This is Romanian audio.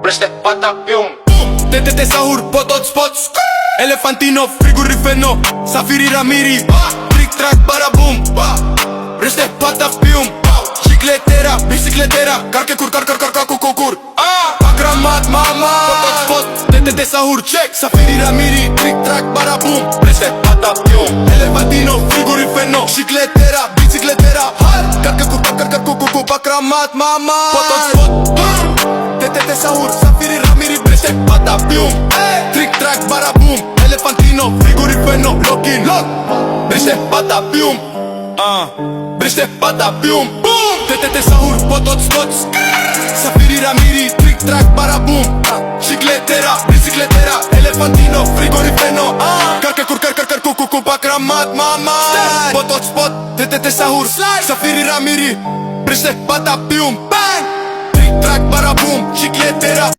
Prește pata pium. TTT Sahur, potot spot, Elefantino, frigorifeno, Safiri Ramiri, Trick track barabum, Prește pata pium, Cicletera, bicicletera, Carche cur, cur, Akramat mama, potot spot, TTT Sahur, check, Safiri Ramiri, Trick track barabum, Prește pata pium, Elefantino, frigorifeno, Cicletera, bicicletera, Carche cur, Akramat mama, potot spot, TTT Sahur, Safiri Ramiri, Prește pata pium, Trick track barabum, Elefantino, frigorifeno, lock-in, lock, Prește pata pium, Prește pata pium, TTT Sahur, potot spots, Safiri Ramiri, Trick track barabum, Cicletera, bicicletera, Elefantino, frigorifeno, Carche cur, Akramat mama, potot spot, TTT Sahur, Safiri Ramiri, Prește pata pium, Trick track barabum, Cicletera.